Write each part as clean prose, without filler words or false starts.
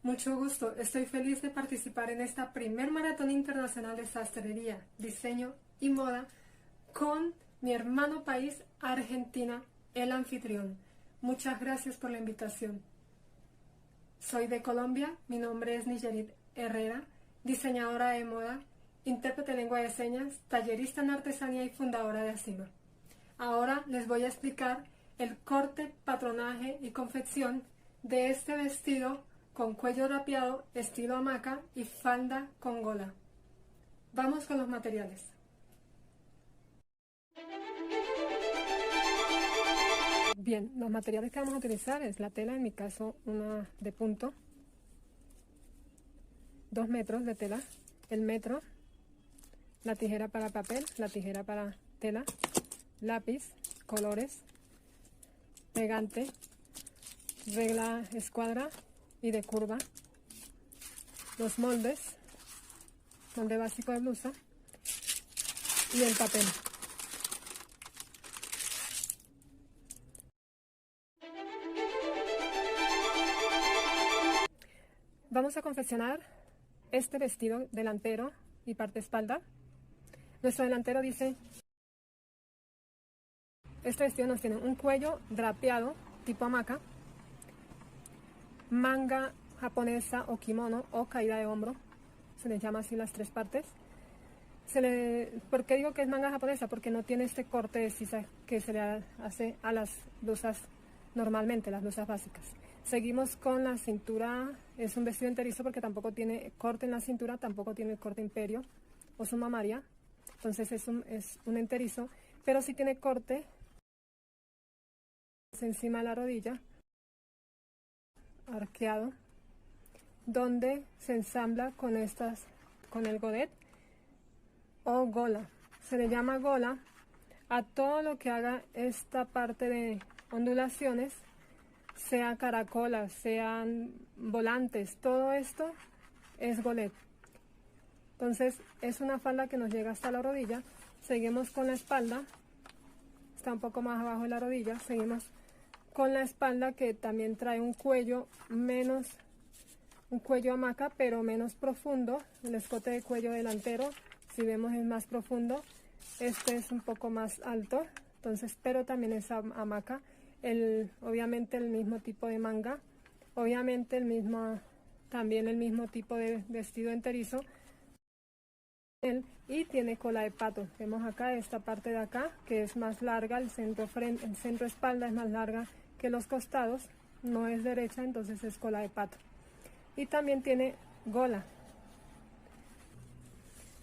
Mucho gusto, estoy feliz de participar en esta primer maratón internacional de sastrería, diseño y moda con mi hermano país, Argentina, el anfitrión. Muchas gracias por la invitación. Soy de Colombia, mi nombre es Nigerit Herrera, diseñadora de moda, intérprete de lengua de señas, tallerista en artesanía y fundadora de Acima. Ahora les voy a explicar el corte, patronaje y confección de este vestido con cuello rapeado, estilo hamaca y falda con gola. Vamos con los materiales. Bien, los materiales que vamos a utilizar es la tela, en mi caso una de punto, 2 metros de tela, el metro, la tijera para papel, la tijera para tela, lápiz, colores, pegante, regla escuadra y de curva, los moldes, molde básico de blusa y el papel. Vamos a confeccionar este vestido delantero y parte espalda. Nuestro delantero dice, este vestido nos tiene un cuello drapeado tipo hamaca, manga japonesa o kimono o caída de hombro, se les llama así las tres partes. ¿Por qué digo que es manga japonesa? Porque no tiene este corte de sisa que se le hace a las blusas normalmente, las blusas básicas. Seguimos con la cintura, es un vestido enterizo porque tampoco tiene corte en la cintura, tampoco tiene el corte imperio o suma maria, entonces es un enterizo, pero sí tiene corte encima de la rodilla, arqueado, donde se ensambla con el godet o gola. Se le llama gola a todo lo que haga esta parte de ondulaciones, sea caracolas, sean volantes, todo esto es golet. Entonces es una falda que nos llega hasta la rodilla. Seguimos con la espalda, está un poco más abajo de la rodilla. Seguimos con la espalda, que también trae un cuello hamaca, pero menos profundo. El escote de cuello delantero, si vemos, es más profundo. Este es un poco más alto, entonces, pero también es hamaca. Obviamente el mismo tipo de manga, obviamente también el mismo tipo de vestido enterizo, y tiene cola de pato. Vemos acá esta parte de acá, que es más larga, el centro espalda es más larga que los costados, no es derecha, entonces es cola de pato. Y también tiene gola.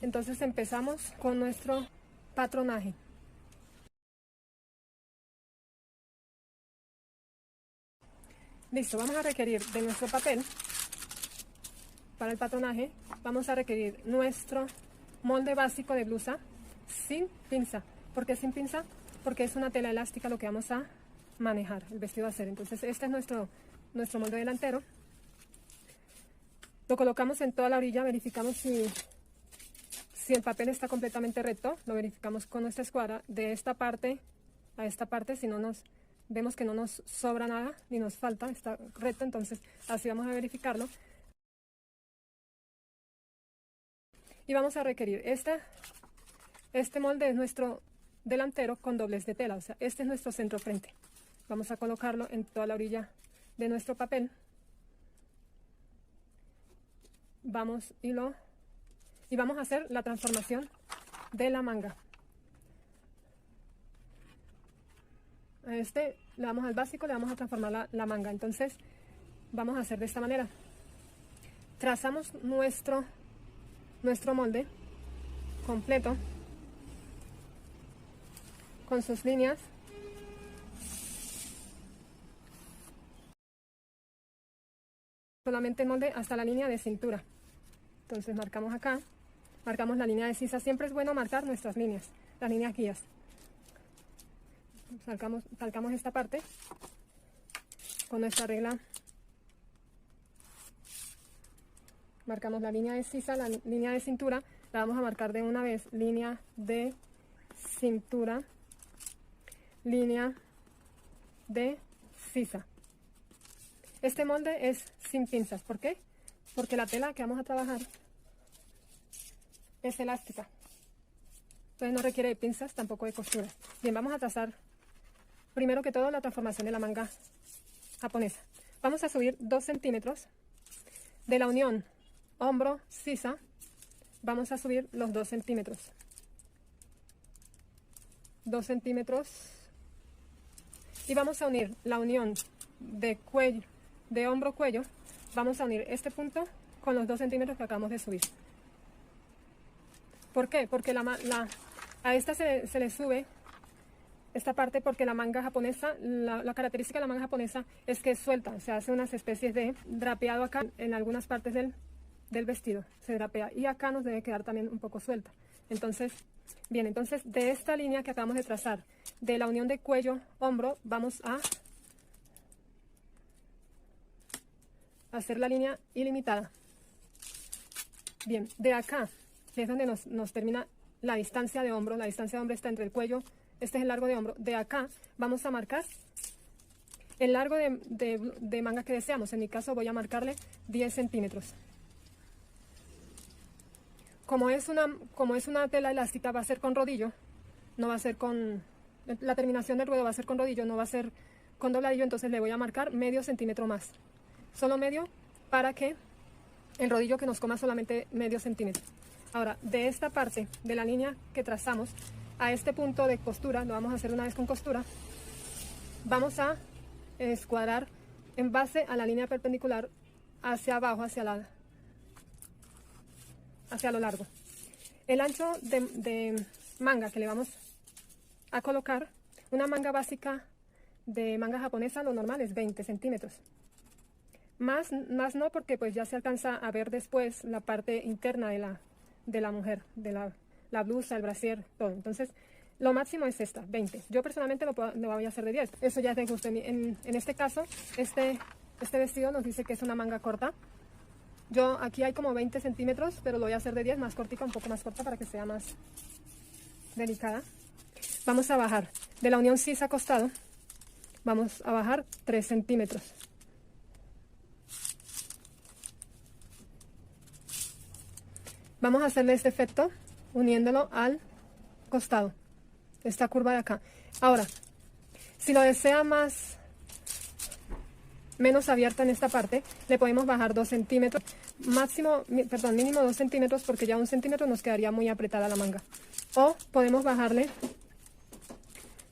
Entonces empezamos con nuestro patronaje. Listo, vamos a requerir de nuestro papel para el patronaje. Vamos a requerir nuestro molde básico de blusa sin pinza. ¿Por qué sin pinza? Porque es una tela elástica lo que vamos a manejar, el vestido a hacer. Entonces este es nuestro molde delantero. Lo colocamos en toda la orilla, verificamos si el papel está completamente recto, lo verificamos con nuestra escuadra de esta parte a esta parte. Si vemos que no nos sobra nada ni nos falta, está recto, entonces así vamos a verificarlo. Y vamos a requerir este molde es nuestro delantero con doblez de tela, o sea, este es nuestro centro frente. Vamos a colocarlo en toda la orilla de nuestro papel. Vamos a hacer la transformación de la manga. A le damos al básico, le vamos a transformar la manga. Entonces vamos a hacer de esta manera. Trazamos nuestro molde completo con sus líneas. Solamente el molde hasta la línea de cintura. Entonces marcamos acá, marcamos la línea de sisa. Siempre es bueno marcar nuestras líneas, las líneas guías. Calcamos esta parte con nuestra regla. Marcamos la línea de sisa, la línea de cintura. La vamos a marcar de una vez. Línea de cintura, línea de sisa. Este molde es sin pinzas. ¿Por qué? porque la tela que vamos a trabajar es elástica. Entonces no requiere de pinzas, tampoco de costura. Bien, vamos a trazar primero que todo la transformación de la manga japonesa. Vamos a subir 2 centímetros de la unión hombro-sisa. Vamos a subir los 2 centímetros. 2 centímetros. Y vamos a unir la unión de cuello, de hombro-cuello. Vamos a unir este punto con los 2 centímetros que acabamos de subir. ¿Por qué? Porque a esta se le sube esta parte porque la manga japonesa, la característica de la manga japonesa es que es suelta, se hace unas especies de drapeado acá en algunas partes del vestido, se drapea, y acá nos debe quedar también un poco suelta. Entonces, bien, entonces de esta línea que acabamos de trazar, de la unión de cuello-hombro, vamos a hacer la línea ilimitada. Bien, de acá, que es donde nos termina la distancia de hombro. La distancia de hombro está entre el cuello, este es el largo de hombro. De acá vamos a marcar el largo de manga que deseamos. En mi caso voy a marcarle 10 centímetros. Como es una tela elástica, va a ser con rodillo, no va a ser con... La terminación del ruedo va a ser con rodillo, no va a ser con dobladillo, entonces le voy a marcar medio centímetro más. Solo medio, para que el rodillo que nos coma solamente medio centímetro. Ahora, de esta parte de la línea que trazamos a este punto de costura, lo vamos a hacer una vez con costura, vamos a escuadrar en base a la línea perpendicular hacia abajo, hacia lo largo. El ancho de manga que le vamos a colocar, una manga básica de manga japonesa, lo normal es 20 centímetros. Más no, porque pues ya se alcanza a ver después la parte interna de la mujer, de la blusa, el brasier, todo. Entonces, lo máximo es esta, 20. Yo personalmente lo voy a hacer de 10. Eso ya es de gusto. En este caso, este vestido nos dice que es una manga corta. Yo aquí hay como 20 centímetros, pero lo voy a hacer de 10, más cortica, un poco más corta para que sea más delicada. Vamos a bajar de la unión sisa costado, vamos a bajar 3 centímetros. Vamos a hacerle este efecto uniéndolo al costado, esta curva de acá. Ahora, si lo desea menos abierta en esta parte, le podemos bajar 2 centímetros, mínimo 2 centímetros, porque ya 1 centímetro nos quedaría muy apretada la manga. O podemos bajarle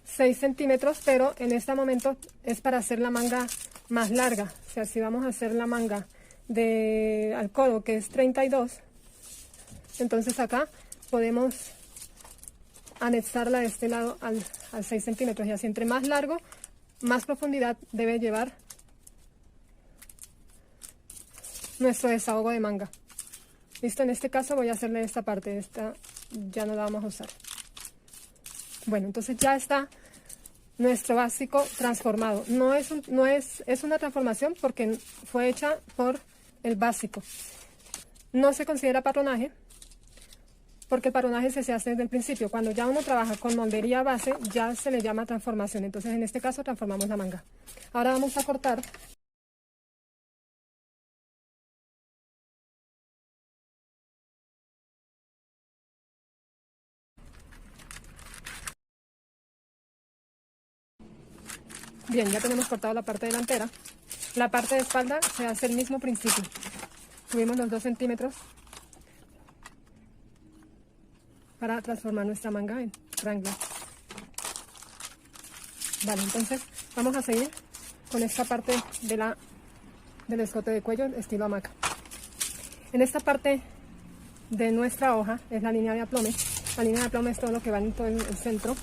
6 centímetros, pero en este momento es para hacer la manga más larga. O sea, si vamos a hacer la manga al codo, que es 32, entonces acá podemos anexarla de este lado al 6 centímetros. Y así, entre más largo, más profundidad debe llevar nuestro desahogo de manga. Listo, en este caso voy a hacerle esta parte, esta ya no la vamos a usar. Bueno, entonces ya está nuestro básico transformado. Es una transformación porque fue hecha por el básico. No se considera patronaje, porque el patronaje se hace desde el principio. Cuando ya uno trabaja con moldería base, ya se le llama transformación. Entonces, en este caso, transformamos la manga. Ahora vamos a cortar. Bien, ya tenemos cortado la parte delantera. La parte de espalda se hace el mismo principio. Subimos los 2 centímetros para transformar nuestra manga en wrangler. Vale, entonces vamos a seguir con esta parte del escote de cuello estilo hamaca. En esta parte de nuestra hoja es la línea de aplome. La línea de aplome es todo lo que va en todo el centro.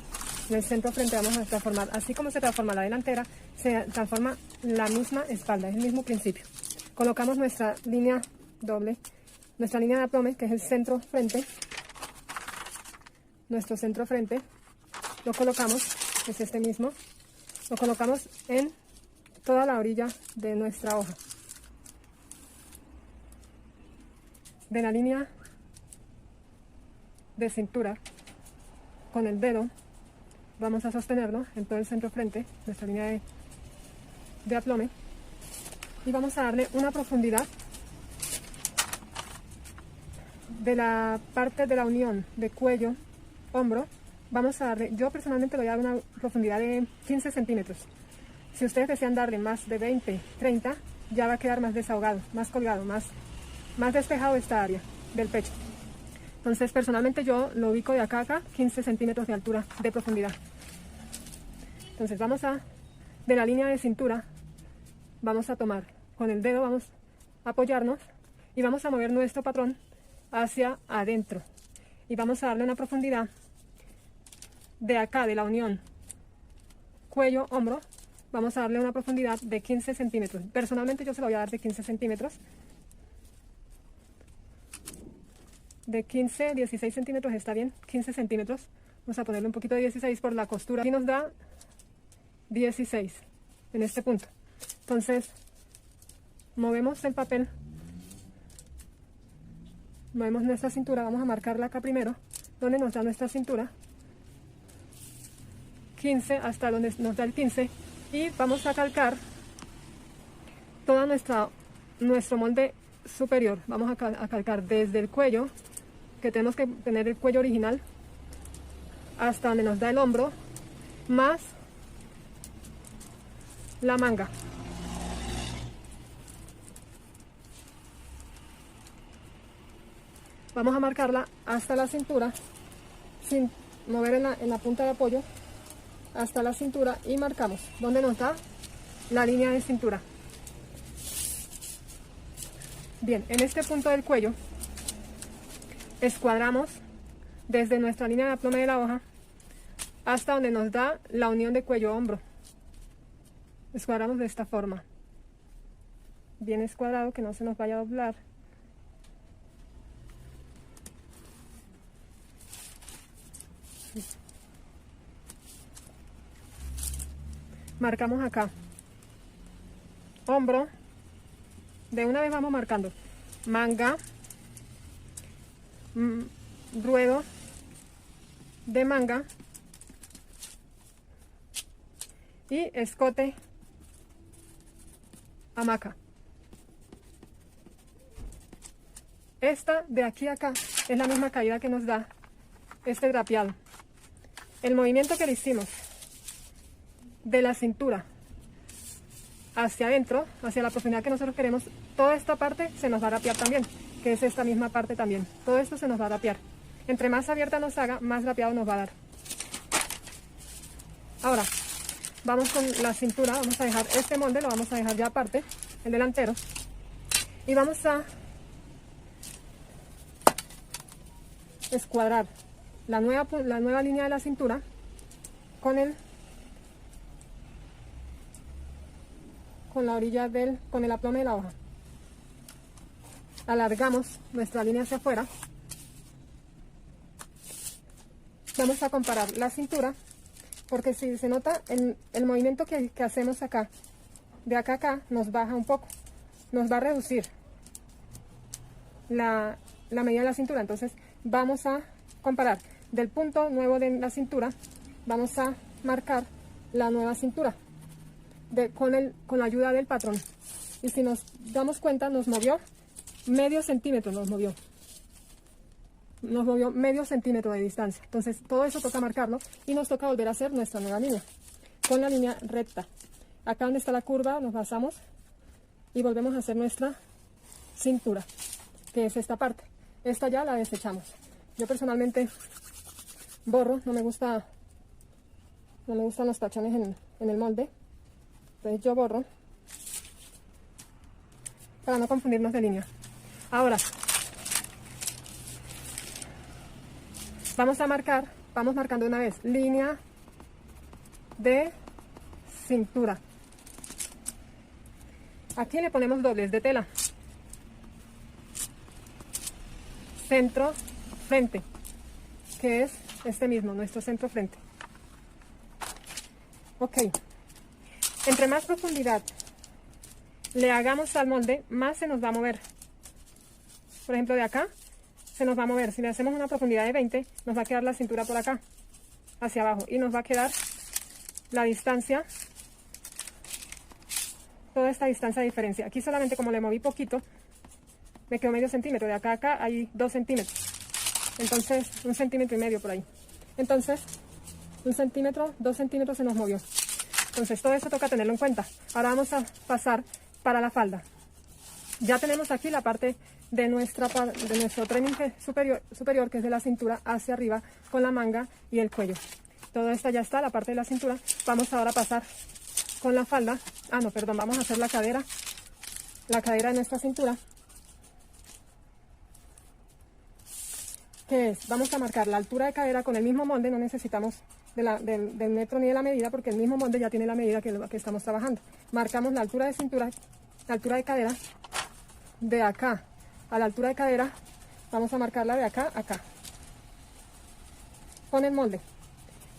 En el centro frente vamos a transformar, así como se transforma la delantera, se transforma la misma espalda, es el mismo principio. Colocamos nuestra línea doble, nuestra línea de aplome, que es el centro frente. Nuestro centro frente lo colocamos, que es este mismo, lo colocamos en toda la orilla de nuestra hoja. De la línea de cintura, con el dedo, vamos a sostenerlo en todo el centro frente, nuestra línea de aplome, y vamos a darle una profundidad de la parte de la unión de cuello, hombro, vamos a darle, yo personalmente le voy a dar una profundidad de 15 centímetros. Si ustedes desean darle más de 20, 30, ya va a quedar más desahogado, más colgado, más despejado esta área del pecho. Entonces, personalmente yo lo ubico de acá a acá, 15 centímetros de altura, de profundidad. Entonces, de la línea de cintura, vamos a tomar con el dedo, vamos a apoyarnos y vamos a mover nuestro patrón hacia adentro. Y vamos a darle una profundidad de acá, de la unión cuello, hombro, vamos a darle una profundidad de 15 centímetros. Personalmente yo se lo voy a dar de 15 centímetros. De 15, 16 centímetros está bien, 15 centímetros. Vamos a ponerle un poquito de 16 por la costura. Aquí nos da 16 en este punto. Entonces, movemos el papel, movemos nuestra cintura, vamos a marcarla acá primero, donde nos da nuestra cintura. 15 hasta donde nos da el 15 y vamos a calcar todo nuestro molde superior. Vamos a calcar desde el cuello, que tenemos que tener el cuello original, hasta donde nos da el hombro, más la manga. Vamos a marcarla hasta la cintura, sin mover en la punta de apoyo, hasta la cintura y marcamos donde nos da la línea de cintura. Bien, en este punto del cuello escuadramos desde nuestra línea de aplome de la hoja hasta donde nos da la unión de cuello-hombro. Escuadramos de esta forma, bien escuadrado, que no se nos vaya a doblar. Marcamos acá hombro, de una vez vamos marcando manga, ruedo de manga y escote, hamaca. Esta de aquí a acá es la misma caída que nos da este drapeado. El movimiento que le hicimos de la cintura hacia adentro, hacia la profundidad que nosotros queremos, toda esta parte se nos va a drapear también, que es esta misma parte también. Todo esto se nos va a drapear. Entre más abierta nos haga, más drapeado nos va a dar. Ahora, vamos con la cintura, vamos a dejar este molde, lo vamos a dejar ya aparte, el delantero, y vamos a escuadrar la nueva línea de la cintura con la orilla con el aplome de la hoja. Alargamos nuestra línea hacia afuera. Vamos a comparar la cintura, porque si se nota el movimiento que hacemos acá, de acá a acá, nos baja un poco, nos va a reducir la medida de la cintura. Entonces vamos a comparar del punto nuevo de la cintura, vamos a marcar la nueva cintura con la ayuda del patrón. Y si nos damos cuenta, nos movió medio centímetro, nos movió medio centímetro de distancia. Entonces todo eso toca marcarlo y nos toca volver a hacer nuestra nueva línea con la línea recta. Acá donde está la curva nos basamos y volvemos a hacer nuestra cintura, que es esta parte. Esta ya la desechamos. Yo personalmente borro, no me gustan los tachones en el molde. Entonces yo borro para no confundirnos de línea. Ahora vamos marcando una vez línea de cintura. Aquí le ponemos dobles de tela, centro frente, que es este mismo, nuestro centro frente. Ok, entre más profundidad le hagamos al molde, más se nos va a mover. Por ejemplo, de acá se nos va a mover. Si le hacemos una profundidad de 20, nos va a quedar la cintura por acá, hacia abajo, y nos va a quedar la distancia, toda esta distancia de diferencia. Aquí solamente como le moví poquito, me quedó medio centímetro, de acá a acá hay 2 centímetros, entonces 1,5 centímetros por ahí, entonces 1 centímetro, 2 centímetros se nos movió. Entonces todo eso toca tenerlo en cuenta. Ahora vamos a pasar para la falda. Ya tenemos aquí la parte de nuestro tren superior, que es de la cintura hacia arriba, con la manga y el cuello. Todo esto ya está, la parte de la cintura. Vamos ahora a pasar con la falda. Ah, no, perdón, vamos a hacer la cadera de nuestra cintura. ¿Qué es? Vamos a marcar la altura de cadera con el mismo molde, no necesitamos del metro ni de la medida, porque el mismo molde ya tiene la medida que estamos trabajando. Marcamos la altura de cintura, la altura de cadera, de acá a la altura de cadera, vamos a marcarla de acá a acá, con el molde,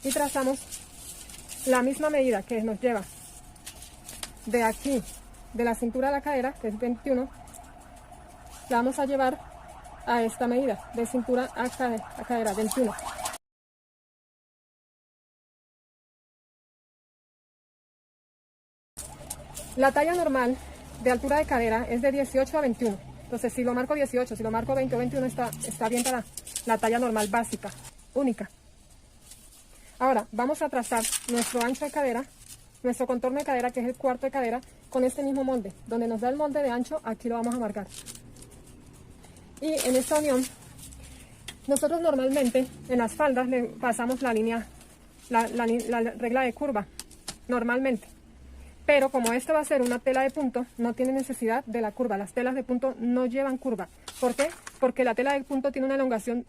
y trazamos la misma medida que nos lleva de aquí, de la cintura a la cadera, que es 21, la vamos a llevar a esta medida, de cintura a cadera, 21. La talla normal de altura de cadera es de 18 a 21. Entonces, si lo marco 18, si lo marco 20 o 21, está bien para la talla normal básica, única. Ahora, vamos a trazar nuestro ancho de cadera, nuestro contorno de cadera, que es el cuarto de cadera, con este mismo molde. Donde nos da el molde de ancho, aquí lo vamos a marcar. Y en esta unión, nosotros normalmente en las faldas le pasamos la línea, la regla de curva, normalmente. Pero como esta va a ser una tela de punto, no tiene necesidad de la curva. Las telas de punto no llevan curva. ¿Por qué? Porque la tela de punto tiene una elongación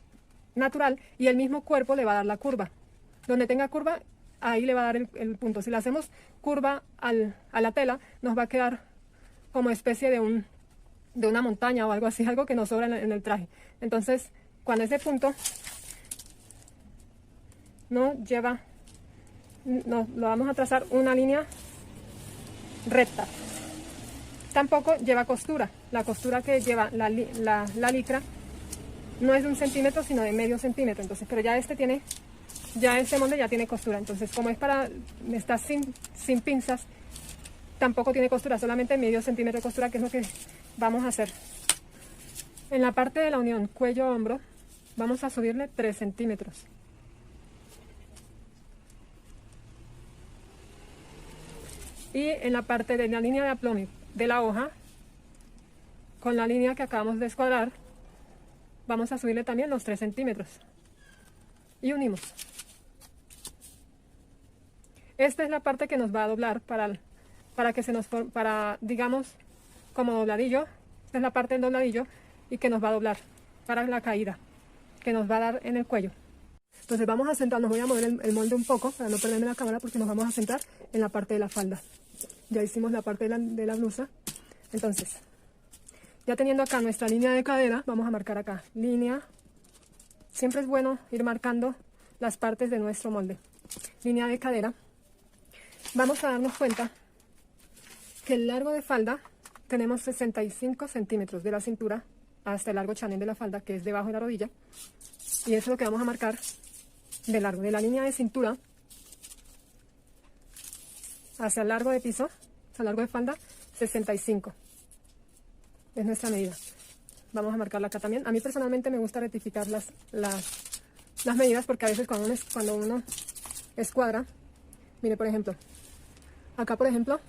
natural y el mismo cuerpo le va a dar la curva. Donde tenga curva, ahí le va a dar el punto. Si le hacemos curva a la tela, nos va a quedar como especie de una montaña o algo así, algo que nos sobra en el traje. Entonces, cuando ese punto no lleva, lo vamos a trazar una línea recta. Tampoco lleva costura. La costura que lleva la licra no es de 1 centímetro, sino de medio centímetro. Entonces, pero ya este molde ya tiene costura. Entonces, como es está sin pinzas, tampoco tiene costura, solamente medio centímetro de costura, que es lo que vamos a hacer. En la parte de la unión cuello-hombro, vamos a subirle 3 centímetros. Y en la parte de la línea de aplomo de la hoja, con la línea que acabamos de escuadrar, vamos a subirle también los 3 centímetros. Y unimos. Esta es la parte que nos va a doblar para que digamos, como dobladillo. Esta es la parte del dobladillo y que nos va a doblar para la caída, que nos va a dar en el cuello. Entonces vamos a centrarnos, voy a mover el molde un poco para no perderme la cámara, porque nos vamos a centrar en la parte de la falda. Ya hicimos la parte de la blusa. Entonces, ya teniendo acá nuestra línea de cadera, vamos a marcar acá línea. Siempre es bueno ir marcando las partes de nuestro molde. Línea de cadera. Vamos a darnos cuenta que el largo de falda tenemos 65 centímetros de la cintura hasta el largo chanel de la falda, que es debajo de la rodilla. Y eso es lo que vamos a marcar de largo, de la línea de cintura hacia el largo de piso, hacia el largo de falda, 65. Es nuestra medida. Vamos a marcarla acá también. A mí personalmente me gusta rectificar las medidas, porque a veces cuando uno escuadra, mire, por ejemplo, acá por ejemplo,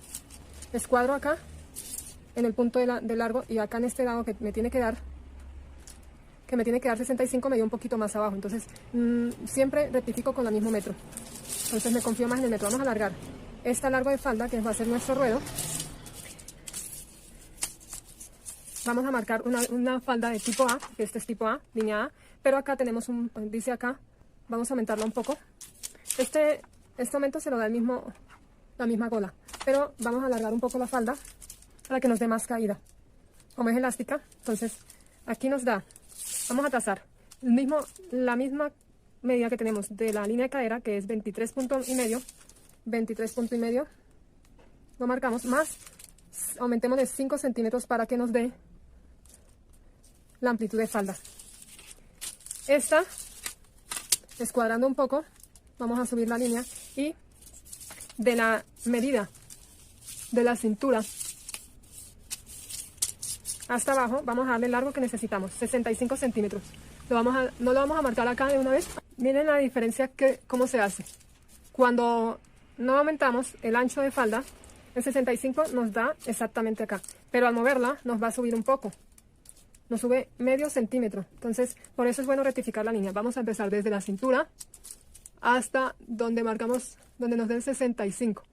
escuadro acá en el punto de largo, y acá en este lado que me tiene que dar 65, me dio un poquito más abajo. Entonces siempre rectifico con el mismo metro. Entonces me confío más en el metro. Vamos a alargar esta largo de falda, que va a ser nuestro ruedo. Vamos a marcar una falda de tipo A, que este es tipo A, línea A, pero acá tenemos dice acá, vamos a aumentarlo un poco. Este aumento se lo da la misma gola, pero vamos a alargar un poco la falda para que nos dé más caída. Como es elástica, entonces aquí nos da, vamos a trazar la misma medida que tenemos de la línea de cadera, que es 23 puntos y medio, lo marcamos, más aumentemos de 5 centímetros para que nos dé la amplitud de falda. Esta, escuadrando un poco, vamos a subir la línea, y de la medida de la cintura hasta abajo vamos a darle el largo que necesitamos, 65 centímetros. No lo vamos a marcar acá de una vez. Miren la diferencia cómo se hace. Cuando no aumentamos el ancho de falda, el 65 nos da exactamente acá. Pero al moverla nos va a subir un poco. Nos sube medio centímetro. Entonces, por eso es bueno rectificar la línea. Vamos a empezar desde la cintura hasta donde marcamos, donde nos dé el 65,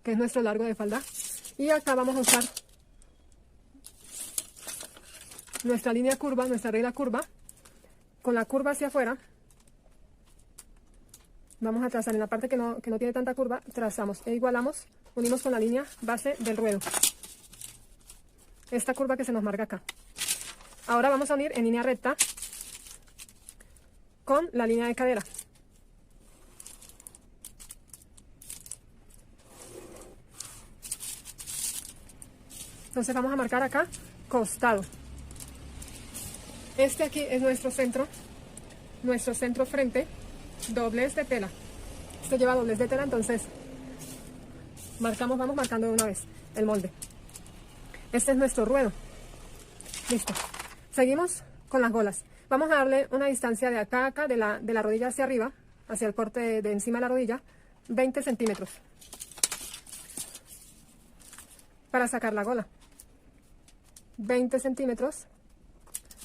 que es nuestro largo de falda. Y acá vamos a usar nuestra línea curva, nuestra regla curva. Con la curva hacia afuera, vamos a trazar en la parte que no tiene tanta curva, trazamos e igualamos, unimos con la línea base del ruedo. Esta curva que se nos marca acá. Ahora vamos a unir en línea recta con la línea de cadera. Entonces vamos a marcar acá costado. Este aquí es nuestro centro frente, doblez de tela. Esto lleva doblez de tela, entonces vamos marcando de una vez el molde. Este es nuestro ruedo. Listo. Seguimos con las golas. Vamos a darle una distancia de acá a acá, de la rodilla hacia arriba, hacia el corte de encima de la rodilla, 20 centímetros. Para sacar la gola. 20 centímetros.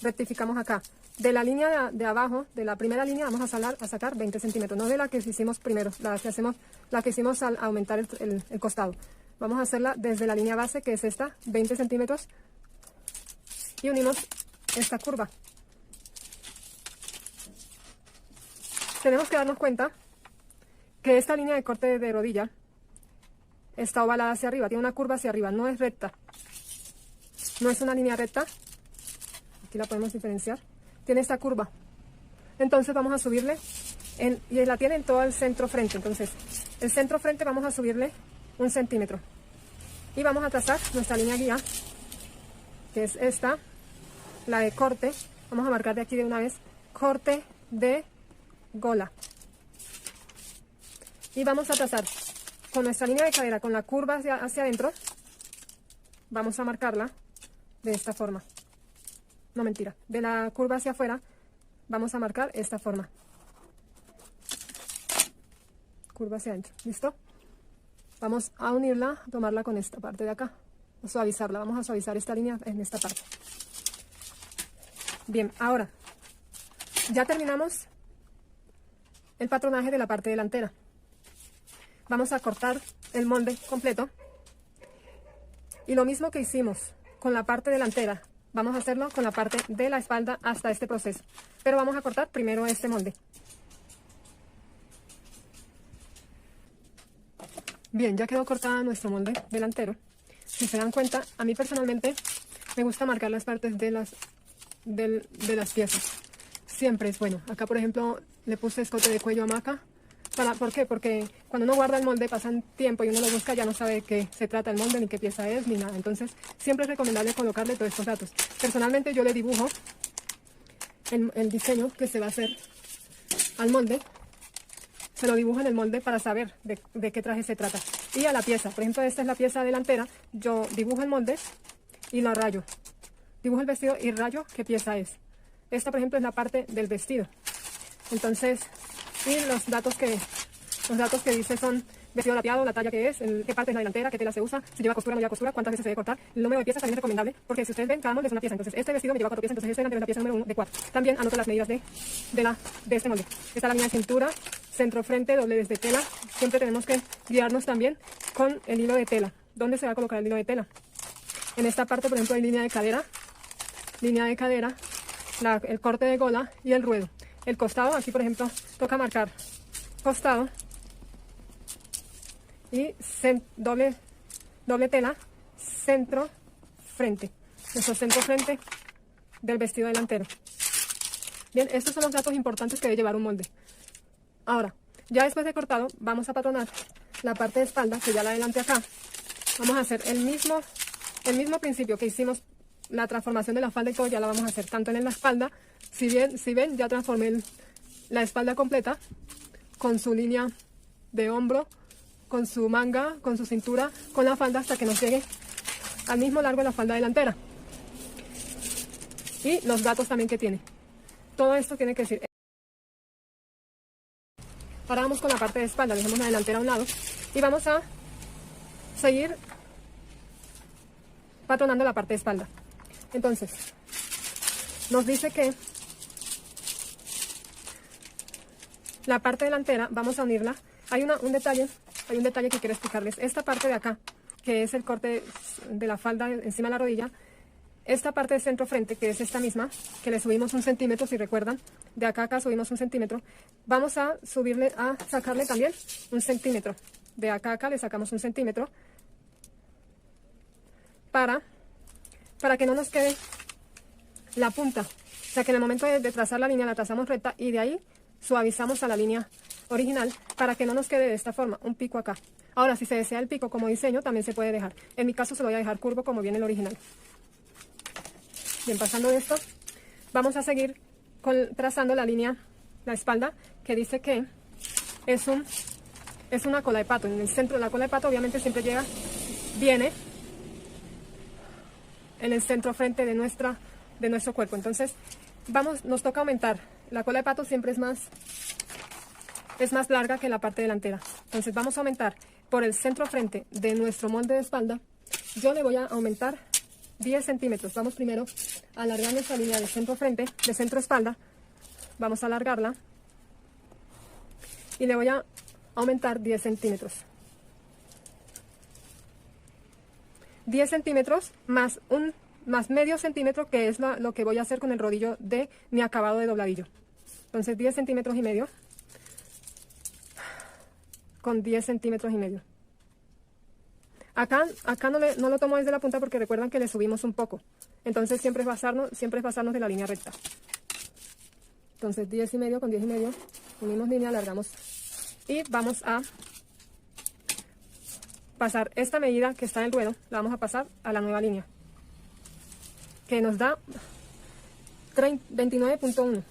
Rectificamos acá. De la línea de abajo, de la primera línea, vamos a sacar 20 centímetros. No de la que hicimos primero, la que hicimos al aumentar el costado. Vamos a hacerla desde la línea base, que es esta, 20 centímetros. Y unimos esta curva. Tenemos que darnos cuenta que esta línea de corte de rodilla está ovalada hacia arriba, tiene una curva hacia arriba, no es recta. No es una línea recta. Aquí la podemos diferenciar. Tiene esta curva. Entonces vamos a subirle, y la tiene en todo el centro frente. Entonces, el centro frente vamos a subirle 1 centímetro. Y vamos a trazar nuestra línea guía, que es esta, la de corte. Vamos a marcar de aquí de una vez, corte de gola. Y vamos a trazar con nuestra línea de cadera, con la curva hacia adentro. Vamos a marcarla de esta forma. No, mentira. De la curva hacia afuera, vamos a marcar esta forma. Curva hacia adentro. ¿Listo? Vamos a unirla, a tomarla con esta parte de acá. A suavizarla. Vamos a suavizar esta línea en esta parte. Bien, ahora ya terminamos el patronaje de la parte delantera. Vamos a cortar el molde completo. Y lo mismo que hicimos con la parte delantera, vamos a hacerlo con la parte de la espalda hasta este proceso. Pero vamos a cortar primero este molde. Bien, ya quedó cortada nuestro molde delantero. Si se dan cuenta, a mí personalmente me gusta marcar las partes de las piezas. Siempre es bueno. Acá, por ejemplo, le puse escote de cuello hamaca. ¿Por qué? Porque cuando uno guarda el molde, pasan tiempo y uno lo busca, ya no sabe de qué se trata el molde, ni qué pieza es, ni nada. Entonces, siempre es recomendable colocarle todos estos datos. Personalmente, yo le dibujo el diseño que se va a hacer al molde. Se lo dibujo en el molde para saber de qué traje se trata. Y a la pieza, por ejemplo, esta es la pieza delantera. Yo dibujo el molde y la rayo. Dibujo el vestido y rayo qué pieza es. Esta, por ejemplo, es la parte del vestido. Entonces, y los datos que dice son vestido lateado, la talla que es, qué parte es la delantera, qué tela se usa, si lleva costura, no lleva costura, cuántas veces se debe cortar. El número de piezas también es recomendable, porque si ustedes ven, cada molde es una pieza. Entonces, este vestido me lleva 4 piezas, entonces este delantero es la pieza número 1 de 4. También anoto las medidas de este molde. Está la línea de cintura, centro frente, doblez de tela. Siempre tenemos que guiarnos también con el hilo de tela. ¿Dónde se va a colocar el hilo de tela? En esta parte, por ejemplo, hay línea de cadera, el corte de gola y el ruedo. El costado, aquí por ejemplo, toca marcar costado y doble tela, centro frente. Nuestro centro frente del vestido delantero. Bien, estos son los datos importantes que debe llevar un molde. Ahora, ya después de cortado, vamos a patronar la parte de espalda, que ya la adelanté acá. Vamos a hacer el mismo principio que hicimos la transformación de la falda y todo, ya la vamos a hacer tanto en la espalda. Si ven, ya transformé la espalda completa con su línea de hombro, con su manga, con su cintura, con la falda hasta que nos llegue al mismo largo de la falda delantera. y los datos también que tiene. Todo esto tiene que decir. Ahora vamos con la parte de espalda, dejemos la delantera a un lado y vamos a seguir patonando la parte de espalda. Entonces, nos dice que la parte delantera vamos a unirla. Hay un detalle que quiero explicarles. Esta parte de acá, que es el corte de la falda encima de la rodilla, esta parte de centro frente, que es esta misma, que le subimos 1 centímetro, si recuerdan, de acá a acá subimos 1 centímetro, vamos a sacarle también 1 centímetro. De acá a acá le sacamos 1 centímetro para que no nos quede la punta. O sea, que en el momento de trazar la línea la trazamos recta y de ahí suavizamos a la línea original para que no nos quede de esta forma, un pico acá. Ahora, si se desea el pico como diseño, también se puede dejar. En mi caso se lo voy a dejar curvo como viene el original. Bien, pasando de esto, vamos a seguir trazando la línea, la espalda, que dice que es una cola de pato. En el centro de la cola de pato obviamente siempre viene en el centro frente de nuestro cuerpo. Entonces, nos toca aumentar. La cola de pato siempre es más larga que la parte delantera. Entonces vamos a aumentar por el centro frente de nuestro molde de espalda. Yo le voy a aumentar 10 centímetros. Vamos primero a alargar nuestra línea de centro frente, de centro espalda. Vamos a alargarla y le voy a aumentar 10 centímetros. 10 centímetros más medio centímetro, que es lo que voy a hacer con el rodillo de mi acabado de dobladillo. Entonces 10 centímetros y medio con 10 centímetros y medio. Acá no lo tomo desde la punta porque recuerdan que le subimos un poco. Entonces siempre es basarnos de la línea recta. Entonces 10 y medio con 10 y medio, unimos línea, alargamos y vamos a pasar esta medida que está en el ruedo, la vamos a pasar a la nueva línea, que nos da 29.1.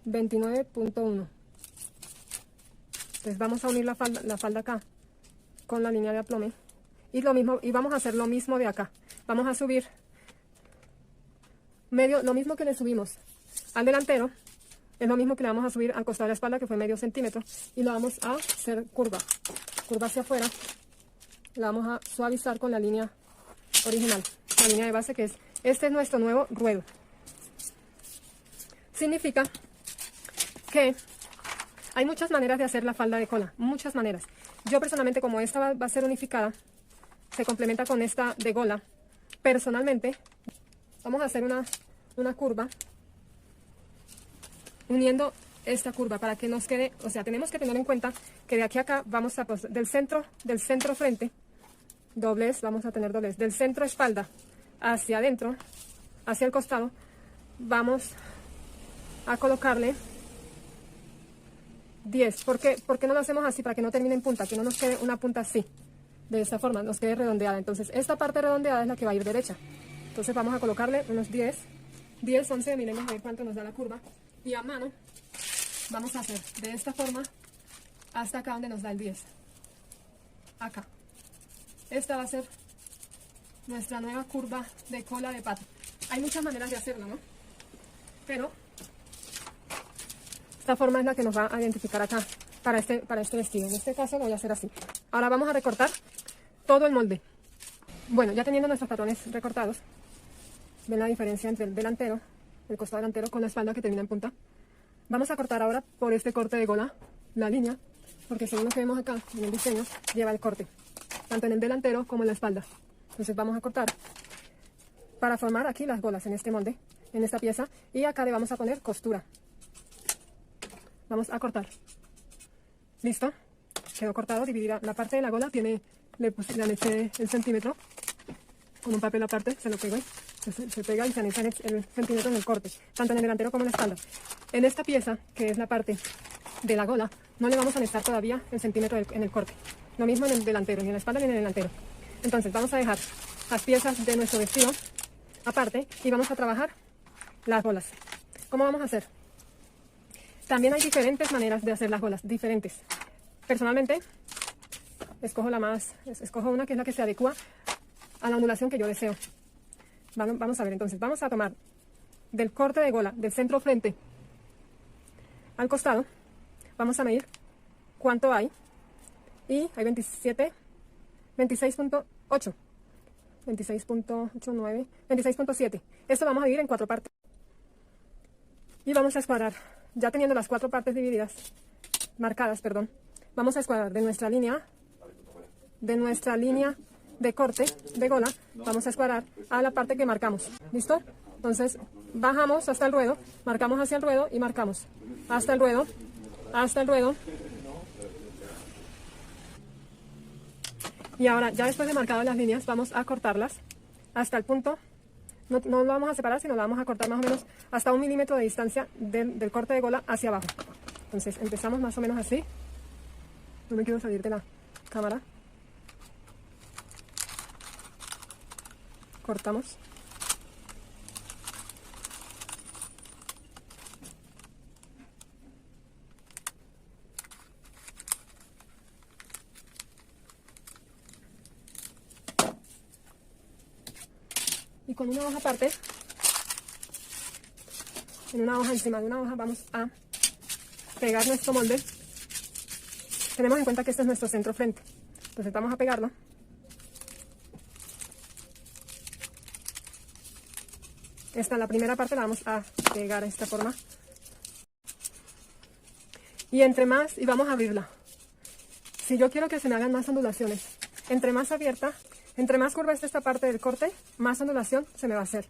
29.1. Entonces vamos a unir la falda acá con la línea de aplome y vamos a hacer lo mismo de acá. Vamos a subir lo mismo que le subimos al delantero, es lo mismo que le vamos a subir al costado de la espalda, que fue medio centímetro, y lo vamos a hacer curva hacia afuera. La vamos a suavizar con la línea original, la línea de base, que este es nuestro nuevo ruedo. Significa que hay muchas maneras de hacer la falda de cola, muchas maneras. Yo personalmente, como esta va a ser unificada, se complementa con esta de gola, personalmente vamos a hacer una curva uniendo esta curva para que nos quede, o sea, tenemos que tener en cuenta que de aquí a acá vamos a, del centro frente, doblez, vamos a tener doblez, del centro espalda hacia adentro, hacia el costado, vamos a colocarle 10. ¿Por qué no lo hacemos así? Para que no termine en punta, que no nos quede una punta así, de esta forma, nos quede redondeada. Entonces esta parte redondeada es la que va a ir derecha. Entonces vamos a colocarle unos 10, 11, miremos a ver cuánto nos da la curva. Y a mano vamos a hacer de esta forma hasta acá donde nos da el 10. Acá. Esta va a ser nuestra nueva curva de cola de pato. Hay muchas maneras de hacerlo, ¿no? Pero esta forma es la que nos va a identificar acá para este vestido. En este caso lo voy a hacer así. Ahora vamos a recortar todo el molde. Bueno, ya teniendo nuestros patrones recortados, ven la diferencia entre el delantero, el costado delantero con la espalda que termina en punta. Vamos a cortar ahora por este corte de gola la línea, porque según lo que vemos acá en el diseño, lleva el corte, tanto en el delantero como en la espalda. Entonces vamos a cortar para formar aquí las golas en este molde, en esta pieza, y acá le vamos a poner costura. Vamos a cortar. ¿Listo? Quedó cortado, dividida. La parte de la gola le eché el centímetro con un papel aparte, se lo pego. Se pega y se anexa el centímetro en el corte, tanto en el delantero como en la espalda. En esta pieza, que es la parte de la gola, no le vamos a anexar todavía el centímetro en el corte. Lo mismo en el delantero, ni en la espalda ni en el delantero. Entonces vamos a dejar las piezas de nuestro vestido aparte y vamos a trabajar las golas. ¿Cómo vamos a hacer? También hay diferentes maneras de hacer las golas, diferentes. Personalmente, escojo una que es la que se adecua a la ondulación que yo deseo. Vamos a ver, entonces, vamos a tomar del corte de gola del centro frente al costado, vamos a medir cuánto hay. Y hay 26.8, 26.89, 26.7. Esto lo vamos a dividir en 4 partes. Y vamos a escuadrar, ya teniendo las 4 partes divididas, marcadas, perdón, vamos a escuadrar de nuestra línea de corte de gola, vamos a escuadrar a la parte que marcamos. ¿Listo? Entonces, bajamos hasta el ruedo, marcamos hacia el ruedo y marcamos hasta el ruedo, hasta el ruedo. Y ahora, ya después de marcado las líneas, vamos a cortarlas hasta el punto, no lo vamos a separar, sino lo vamos a cortar más o menos hasta 1 milímetro de distancia del corte de gola hacia abajo. Entonces, empezamos más o menos así. No me quiero salir de la cámara. Cortamos. Y con una hoja aparte, en una hoja encima de una hoja, vamos a pegar nuestro molde. Tenemos en cuenta que este es nuestro centro frente, entonces vamos a pegarlo. Esta, la primera parte, la vamos a pegar de esta forma. Y entre más, y vamos a abrirla. Si yo quiero que se me hagan más ondulaciones, entre más abierta, entre más curva esté esta parte del corte, más ondulación se me va a hacer.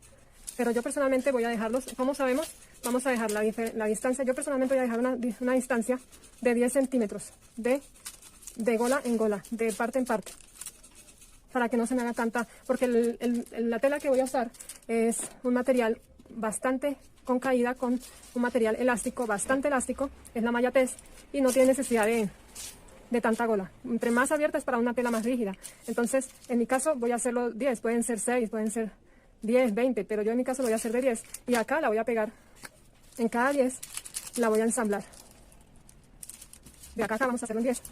Pero yo personalmente voy a dejarlos, como sabemos, vamos a dejar la distancia. Yo personalmente voy a dejar una distancia de 10 centímetros de gola en gola, de parte en parte, para que no se me haga tanta, porque la tela que voy a usar es un material bastante con caída, con un material elástico, bastante elástico, es la malla test, y no tiene necesidad de tanta gola. Entre más abierta es para una tela más rígida. Entonces, en mi caso voy a hacerlo 10, pueden ser 6, pueden ser 10, 20, pero yo en mi caso lo voy a hacer de 10. Y acá la voy a pegar, en cada 10 la voy a ensamblar. De acá a acá vamos a hacer un 10.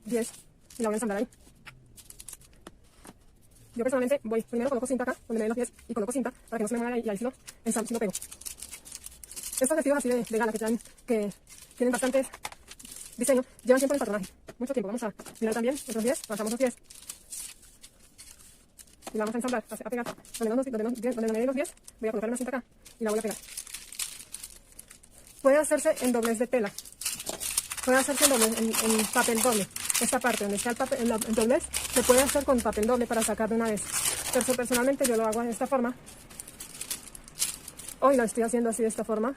10, y la voy a ensamblar ahí. Yo personalmente primero coloco cinta acá, donde me den los pies, y coloco cinta para que no se me mueva, y ahí sí lo pego. Estos vestidos así de gala que tienen bastantes diseño, llevan tiempo en el patronaje, mucho tiempo. Vamos a mirar también otros 10, pasamos los 10 y la vamos a ensamblar, a pegar. Donde me den los 10, voy a colocar una cinta acá y la voy a pegar. Puede hacerse en doblez de tela, puede hacerse en papel doble. Esta parte donde está el doblez se puede hacer con papel doble para sacar de una vez. Pero personalmente yo lo hago de esta forma. Hoy lo estoy haciendo así, de esta forma.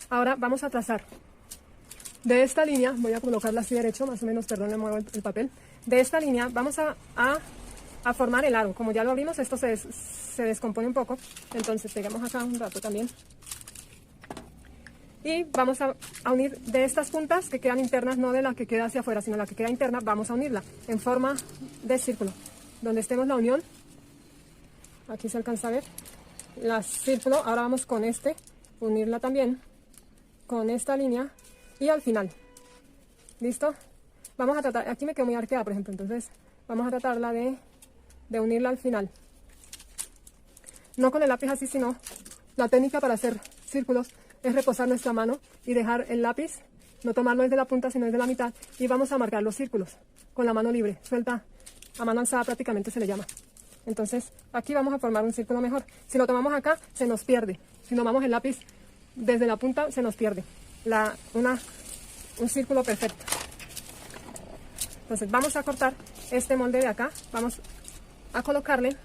Ahora vamos a trazar. De esta línea, voy a colocarla así derecho, más o menos, perdón, le muevo el papel. De esta línea vamos a formar el aro. Como ya lo abrimos, esto se descompone un poco. Entonces pegamos acá un rato también. Y vamos a unir de estas puntas que quedan internas, no de la que queda hacia afuera, sino la que queda interna, vamos a unirla en forma de círculo. Donde estemos la unión, aquí se alcanza a ver, la círculo. Ahora vamos con unirla también con esta línea y al final. ¿Listo? Vamos a tratar, aquí me quedó muy arqueada, por ejemplo, entonces vamos a tratarla de unirla al final. No con el lápiz así, sino la técnica para hacer círculos es reposar nuestra mano y dejar el lápiz, no tomarlo desde la punta, sino desde la mitad, y vamos a marcar los círculos con la mano libre, suelta, a mano alzada prácticamente se le llama. Entonces, aquí vamos a formar un círculo mejor. Si lo tomamos acá, se nos pierde. Si tomamos el lápiz desde la punta, se nos pierde un círculo perfecto. Entonces, vamos a cortar este molde de acá, vamos a colocarle,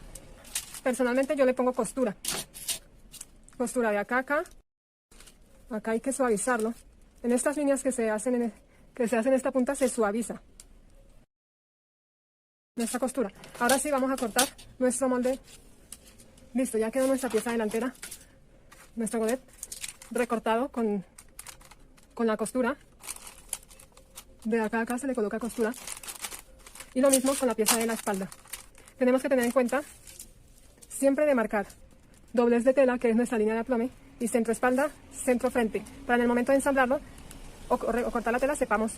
personalmente yo le pongo costura de acá a acá. Acá hay que suavizarlo. En estas líneas que se hacen en esta punta se suaviza nuestra costura. Ahora sí vamos a cortar nuestro molde. Listo, ya quedó nuestra pieza delantera, nuestro godet recortado con la costura. De acá a acá se le coloca costura. Y lo mismo con la pieza de la espalda. Tenemos que tener en cuenta siempre de marcar doblez de tela, que es nuestra línea de aplome, y centro espalda, centro frente, para en el momento de ensamblarlo o cortar la tela sepamos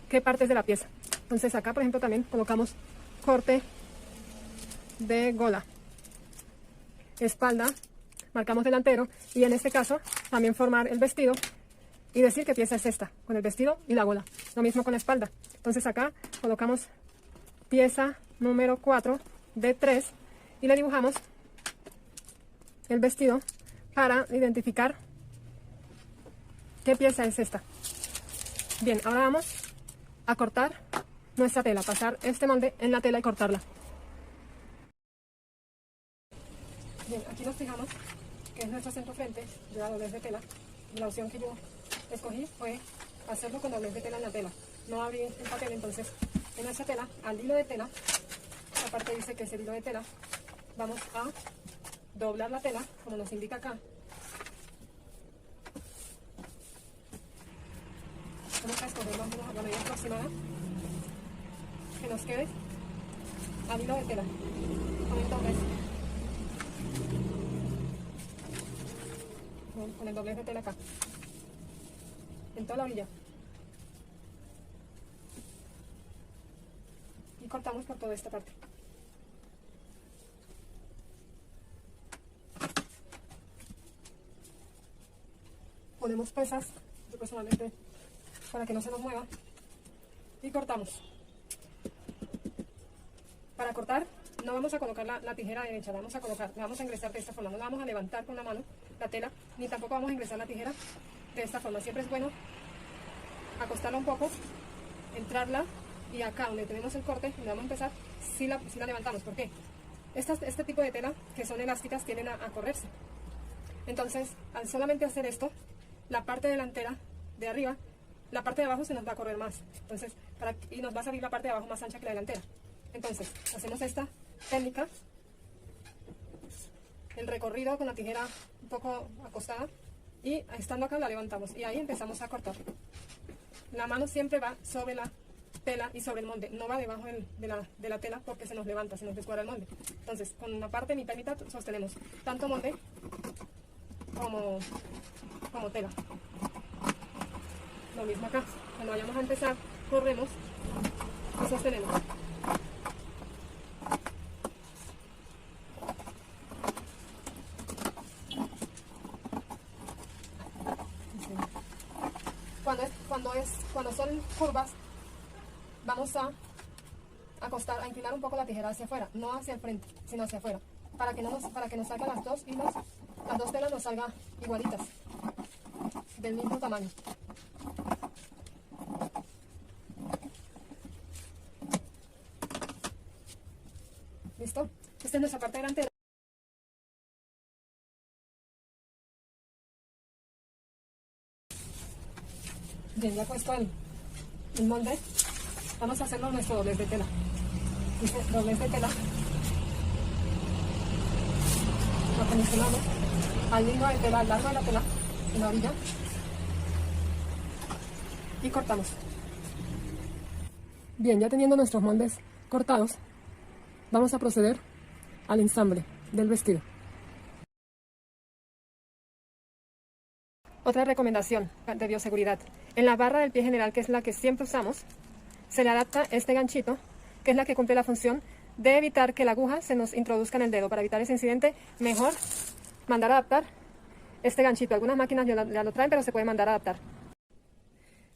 qué partes de la pieza. Entonces acá, por ejemplo, también colocamos corte de gola. Espalda, marcamos delantero y en este caso también formar el vestido y decir qué pieza es esta, con el vestido y la gola. Lo mismo con la espalda. Entonces acá colocamos pieza número 4 de 3 y le dibujamos el vestido para identificar qué pieza es esta. Bien, ahora vamos a cortar nuestra tela, pasar este molde en la tela y cortarla. Bien, aquí nos fijamos que es nuestro centro frente de la doblez de tela. La opción que yo escogí fue hacerlo con doblez de tela en la tela, no abrir el papel. Entonces en nuestra tela, al hilo de tela, aparte dice que es el hilo de tela, vamos a doblar la tela como nos indica acá. Vamos a escoger más o menos la medida aproximada que nos quede al hilo de tela con el doblez. Con el doblez de tela acá, en toda la orilla, y cortamos por toda esta parte. Ponemos pesas, yo personalmente, para que no se nos mueva, y cortamos. Para cortar no vamos a colocar la tijera derecha, la vamos a ingresar de esta forma, no la vamos a levantar con la mano la tela, ni tampoco vamos a ingresar la tijera de esta forma. Siempre es bueno acostarla un poco, entrarla, y acá donde tenemos el corte, donde vamos a empezar, si la levantamos. ¿Por qué? Este tipo de tela, que son elásticas, tienden a correrse. Entonces, al solamente hacer esto, la parte delantera de arriba, la parte de abajo se nos va a correr más. Entonces, y nos va a salir la parte de abajo más ancha que la delantera. Entonces, hacemos esta técnica, el recorrido con la tijera un poco acostada, y estando acá la levantamos y ahí empezamos a cortar. La mano siempre va sobre la tela y sobre el molde, no va debajo de la tela, porque se nos levanta, se nos descuadra el molde. Entonces, con una parte mitad y mitad sostenemos tanto molde como tela. Lo mismo acá, cuando vayamos a empezar, corremos y sostenemos. Cuando son curvas, vamos a acostar, a inclinar un poco la tijera hacia afuera, no hacia el frente, sino hacia afuera, para que nos salgan las dos hilos, las dos telas nos salgan igualitas, del mismo tamaño. ¿Listo? Esta es nuestra parte delantera. Bien, ya puesto el molde, vamos a hacerlo nuestro doblez de tela. Dice doblez de tela. Lo posicionamos al hilo de tela, al largo de la tela, en la orilla, y cortamos. Bien, ya teniendo nuestros moldes cortados, vamos a proceder al ensamble del vestido. Otra recomendación de bioseguridad. En la barra del pie general, que es la que siempre usamos, se le adapta este ganchito, que es la que cumple la función de evitar que la aguja se nos introduzca en el dedo. Para evitar ese incidente, mejor mandar a adaptar este ganchito. Algunas máquinas ya lo traen, pero se puede mandar a adaptar.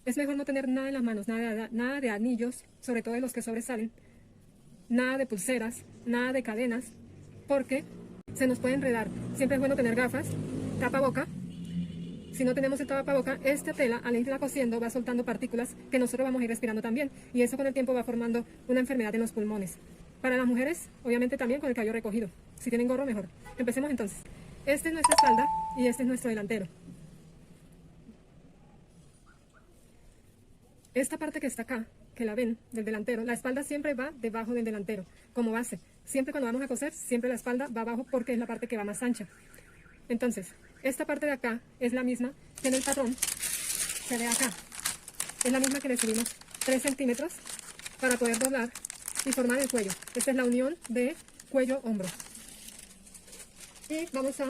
Es mejor no tener nada en las manos, nada de anillos, sobre todo de los que sobresalen, nada de pulseras, nada de cadenas, porque se nos puede enredar. Siempre es bueno tener gafas, tapaboca. Si no tenemos el tapaboca, esta tela, al irla cosiendo, va soltando partículas que nosotros vamos a ir respirando también, y eso con el tiempo va formando una enfermedad en los pulmones. Para las mujeres, obviamente también con el cabello recogido. Si tienen gorro, mejor. Empecemos entonces. Esta es nuestra espalda y este es nuestro delantero. Esta parte que está acá, que la ven, del delantero, la espalda siempre va debajo del delantero, como base. Siempre cuando vamos a coser, siempre la espalda va abajo porque es la parte que va más ancha. Entonces, esta parte de acá es la misma que en el patrón se ve acá. Es la misma que le subimos 3 centímetros para poder doblar y formar el cuello. Esta es la unión de cuello-hombro. Y vamos a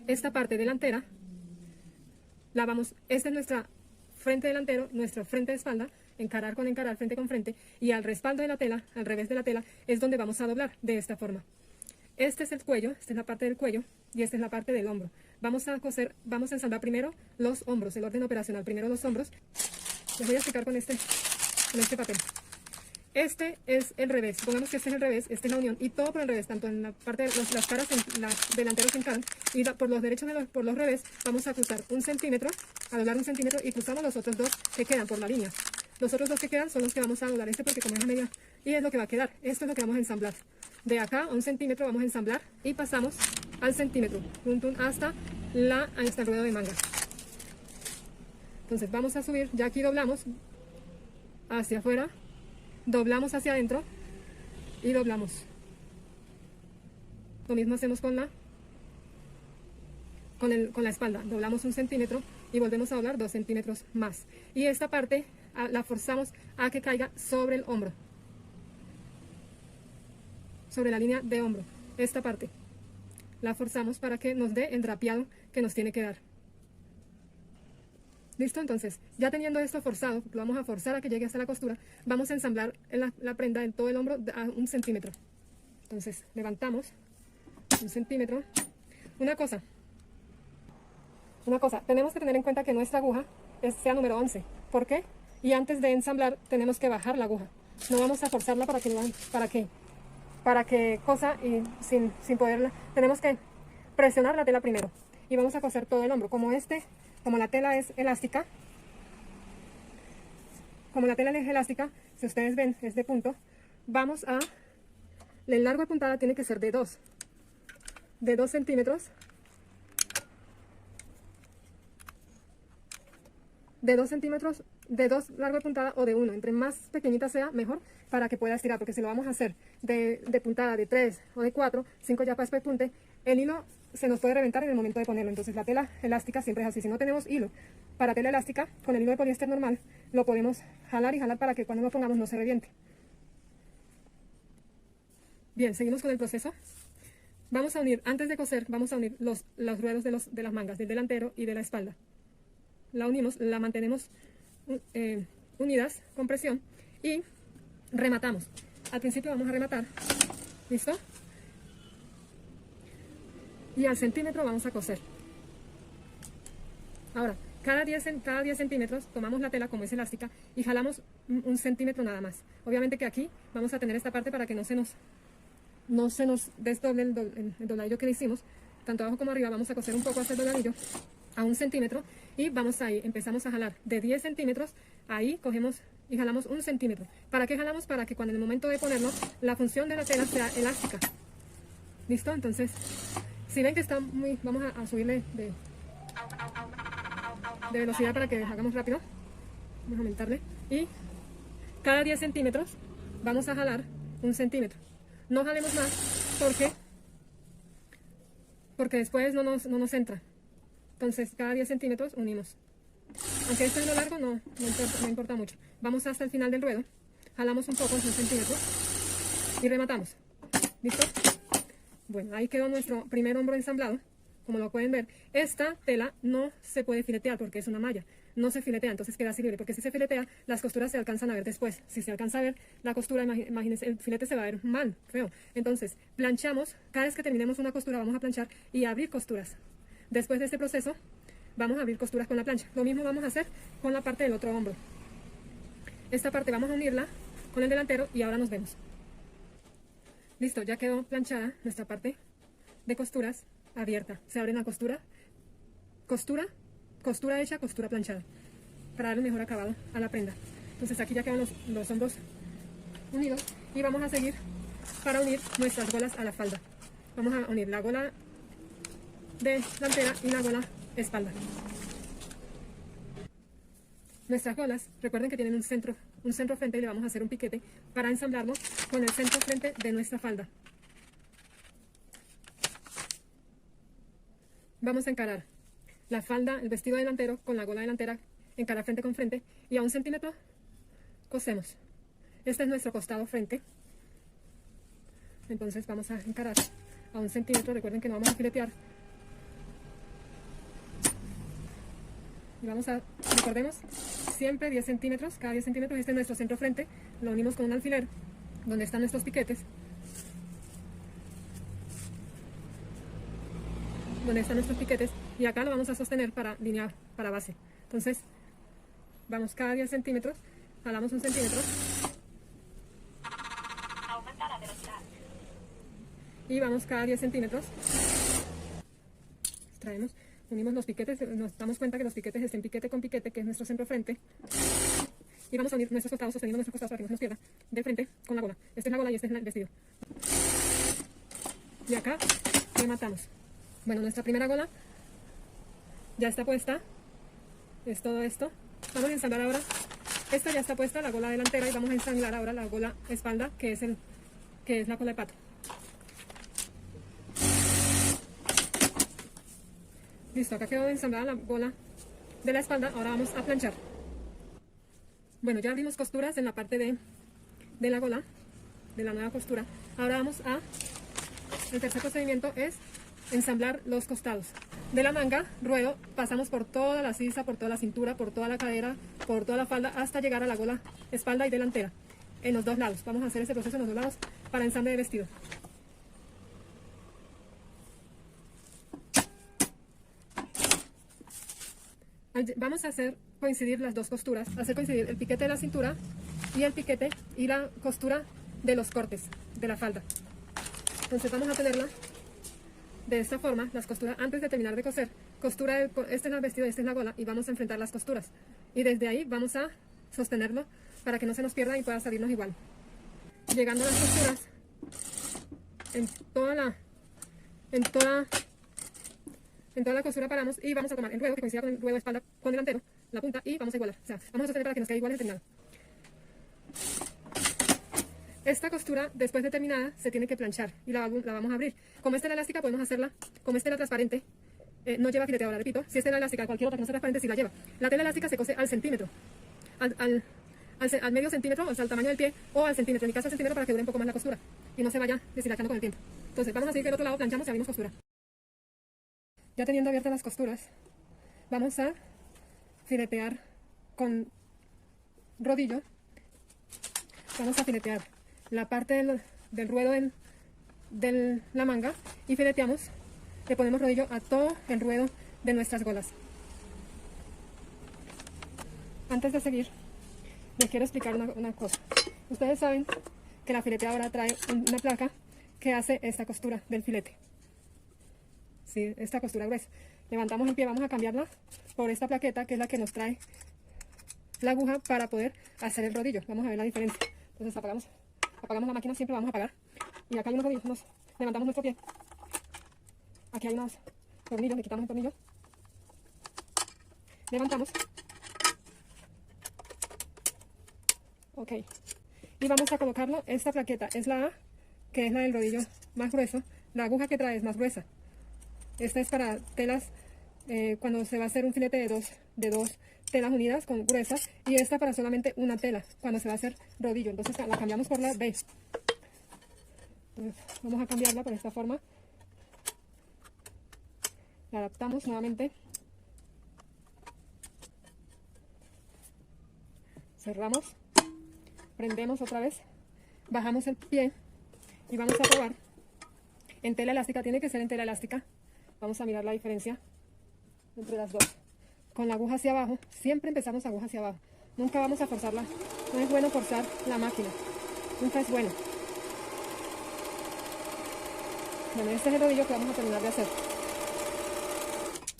esta parte delantera, esta es nuestra frente delantero, nuestra frente de espalda, encarar con encarar, frente con frente, y al respaldo de la tela, al revés de la tela, es donde vamos a doblar de esta forma. Este es el cuello, esta es la parte del cuello y esta es la parte del hombro. Vamos a coser, vamos a ensamblar primero los hombros, el orden operacional, primero los hombros. Les voy a explicar con este papel. Este es el revés, supongamos que este es el revés, esta es la unión, y todo por el revés, tanto en la parte de las caras, las delanteros se encaran, y por los derechos, por los revés, vamos a cruzar 1 centímetro, a doblar 1 centímetro, y cruzamos los otros 2 que quedan por la línea. Los otros 2 que quedan son los que vamos a doblar porque como es a media, y es lo que va a quedar. Esto es lo que vamos a ensamblar. De acá a 1 centímetro vamos a ensamblar, y pasamos al centímetro, hasta el ruedo de manga. Entonces vamos a subir, ya aquí doblamos hacia afuera, doblamos hacia adentro y doblamos. Lo mismo hacemos con la espalda. Doblamos 1 centímetro y volvemos a doblar 2 centímetros más. Y esta parte la forzamos a que caiga sobre el hombro, sobre la línea de hombro. Esta parte la forzamos para que nos dé el drapeado que nos tiene que dar. ¿Listo? Entonces, ya teniendo esto forzado, lo vamos a forzar a que llegue hasta la costura, vamos a ensamblar la prenda en todo el hombro a 1 centímetro. Entonces, levantamos 1 centímetro. Una cosa, tenemos que tener en cuenta que nuestra aguja sea número 11. ¿Por qué? Y antes de ensamblar, tenemos que bajar la aguja. No vamos a forzarla para que cosa y sin poderla. Tenemos que presionar la tela primero. Y vamos a coser todo el hombro. Como la tela es elástica, si ustedes ven, es de punto, el largo de puntada tiene que ser de 2 centímetros, de 2 largo de puntada o de 1, entre más pequeñita sea, mejor, para que pueda estirar, porque si lo vamos a hacer de puntada de 3 o de 4, 5 ya para punte, el hilo se nos puede reventar en el momento de ponerlo. Entonces la tela elástica siempre es así. Si no tenemos hilo para tela elástica, con el hilo de poliéster normal lo podemos jalar y jalar para que cuando lo pongamos no se reviente. Bien, seguimos con el proceso. Vamos a unir, antes de coser, vamos a unir los ruedos de las mangas, del delantero y de la espalda. La unimos, la mantenemos unidas con presión y rematamos. Al principio vamos a rematar. ¿Listo? Y al centímetro vamos a coser. Ahora, cada 10 centímetros tomamos la tela como es elástica y jalamos 1 centímetro nada más. Obviamente que aquí vamos a tener esta parte para que no se nos desdoble el dobladillo que le hicimos. Tanto abajo como arriba vamos a coser un poco hacia el dobladillo a 1 centímetro y vamos ahí, empezamos a jalar de 10 centímetros, ahí cogemos y jalamos 1 centímetro. ¿Para qué jalamos? Para que cuando en el momento de ponerlo, la función de la tela sea elástica. ¿Listo? Entonces, si ven que está muy, vamos a subirle de velocidad para que hagamos rápido. Vamos a aumentarle. Y cada 10 centímetros vamos a jalar 1 centímetro. No jalemos más porque después no nos entra. Entonces cada 10 centímetros unimos. Aunque este es lo largo, no importa mucho. Vamos hasta el final del ruedo. Jalamos un poco, 1 centímetro. Y rematamos. ¿Listo? Bueno, ahí quedó nuestro primer hombro ensamblado. Como lo pueden ver, esta tela no se puede filetear porque es una malla. No se filetea, entonces queda así libre. Porque si se filetea, las costuras se alcanzan a ver después. Si se alcanza a ver la costura, imagínense, el filete se va a ver mal, feo. Entonces, planchamos. Cada vez que terminemos una costura, vamos a planchar y abrir costuras. Después de este proceso, vamos a abrir costuras con la plancha. Lo mismo vamos a hacer con la parte del otro hombro. Esta parte vamos a unirla con el delantero y ahora nos vemos. Listo, ya quedó planchada nuestra parte de costuras abierta. Se abre una costura hecha, costura planchada, para darle mejor acabado a la prenda. Entonces aquí ya quedan los hombros unidos y vamos a seguir para unir nuestras golas a la falda. Vamos a unir la gola delantera y la gola espalda. Nuestras golas, recuerden que tienen un centro frente y le vamos a hacer un piquete para ensamblarlo con el centro frente de nuestra falda. Vamos a encarar la falda, el vestido delantero con la gola delantera, encarar frente con frente y a 1 centímetro cosemos. Este es nuestro costado frente. Entonces vamos a encarar a 1 centímetro, recuerden que no vamos a filetear. Y vamos a, recordemos, siempre 10 centímetros, cada 10 centímetros. Este es nuestro centro frente, lo unimos con un alfiler, donde están nuestros piquetes. Donde están nuestros piquetes, y acá lo vamos a sostener para línea, para base. Entonces, vamos cada 10 centímetros, jalamos un centímetro. Aumenta la velocidad. Y vamos cada 10 centímetros. Traemos, unimos los piquetes, nos damos cuenta que los piquetes estén piquete con piquete, que es nuestro centro frente. Y vamos a unir nuestros costados, sosteniendo nuestros costados para que no se nos pierda, del frente con la gola. Esta es la gola y este es el vestido. Y acá rematamos. Bueno, nuestra primera gola ya está puesta. Es todo esto. Vamos a ensamblar ahora. Esta ya está puesta, la gola delantera, y vamos a ensamblar ahora la gola espalda, que es la cola de pato. Listo, acá quedó ensamblada la gola de la espalda. Ahora vamos a planchar. Bueno, ya abrimos costuras en la parte de la gola, de la nueva costura. Ahora vamos a... El tercer procedimiento es ensamblar los costados. De la manga, ruedo, pasamos por toda la sisa, por toda la cintura, por toda la cadera, por toda la falda, hasta llegar a la gola espalda y delantera, en los dos lados. Vamos a hacer ese proceso en los dos lados para ensamble de vestido. Vamos a hacer coincidir las dos costuras, hacer coincidir el piquete de la cintura y el piquete y la costura de los cortes de la falda. Entonces vamos a tenerla de esta forma, las costuras antes de terminar de coser. Costura, este es el vestido, esta es la gola, y vamos a enfrentar las costuras. Y desde ahí vamos a sostenerlo para que no se nos pierda y pueda salirnos igual. Llegando a las costuras, en toda la costura paramos y vamos a tomar el ruedo que coincida con el ruedo de espalda con delantero, la punta, y vamos a igualar. O sea, vamos a sostener para que nos quede igual el terminado. Esta costura, después de terminada, se tiene que planchar y la vamos a abrir. Como esta es la elástica, podemos hacerla. Como esta es la transparente, no lleva fileteadora, repito. Si esta es la elástica, cualquier otra que no sea transparente, sí la lleva. La tela elástica se cose al centímetro, al medio centímetro, o sea, al tamaño del pie, o al centímetro. En mi caso, al centímetro, para que dure un poco más la costura y no se vaya deshilachando con el tiempo. Entonces, vamos a seguir del otro lado, planchamos y abrimos costura. Ya teniendo abiertas las costuras, vamos a filetear con rodillo. Vamos a filetear la parte del ruedo de la manga y fileteamos, le ponemos rodillo a todo el ruedo de nuestras golas. Antes de seguir, les quiero explicar una cosa. Ustedes saben que la fileteadora trae una placa que hace esta costura del filete. Sí, esta costura gruesa. Levantamos el pie, vamos a cambiarla por esta plaqueta, que es la que nos trae la aguja para poder hacer el rodillo. Vamos a ver la diferencia. Entonces apagamos la máquina, siempre vamos a apagar. Y acá hay unos rodillos, levantamos nuestro pie. Aquí hay unos tornillos, le quitamos el tornillo. Levantamos. Ok. Y vamos a colocarlo, esta plaqueta es la A, que es la del rodillo más grueso. La aguja que trae es más gruesa. Esta es para telas, cuando se va a hacer un filete de dos telas unidas con gruesas, y esta para solamente una tela, cuando se va a hacer rodillo. Entonces la cambiamos por la B. Entonces, vamos a cambiarla por esta forma. La adaptamos nuevamente. Cerramos. Prendemos otra vez. Bajamos el pie y vamos a probar. En tela elástica, tiene que ser en tela elástica. Vamos a mirar la diferencia entre las dos. Con la aguja hacia abajo, siempre empezamos aguja hacia abajo. Nunca vamos a forzarla. No es bueno forzar la máquina. Nunca es bueno. Bueno, este es el rodillo que vamos a terminar de hacer.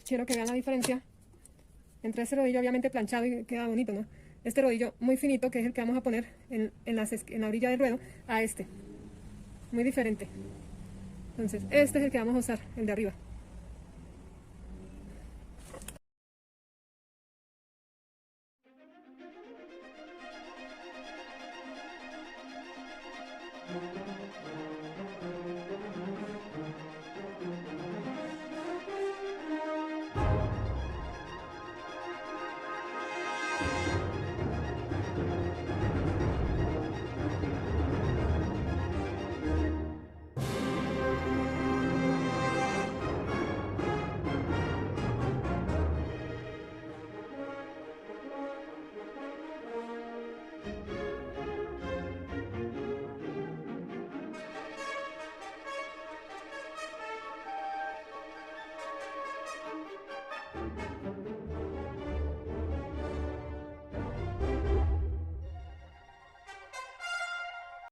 Quiero que vean la diferencia entre ese rodillo, obviamente planchado y queda bonito, ¿no? Este rodillo muy finito, que es el que vamos a poner en la orilla del ruedo, a este. Muy diferente. Entonces, este es el que vamos a usar, el de arriba.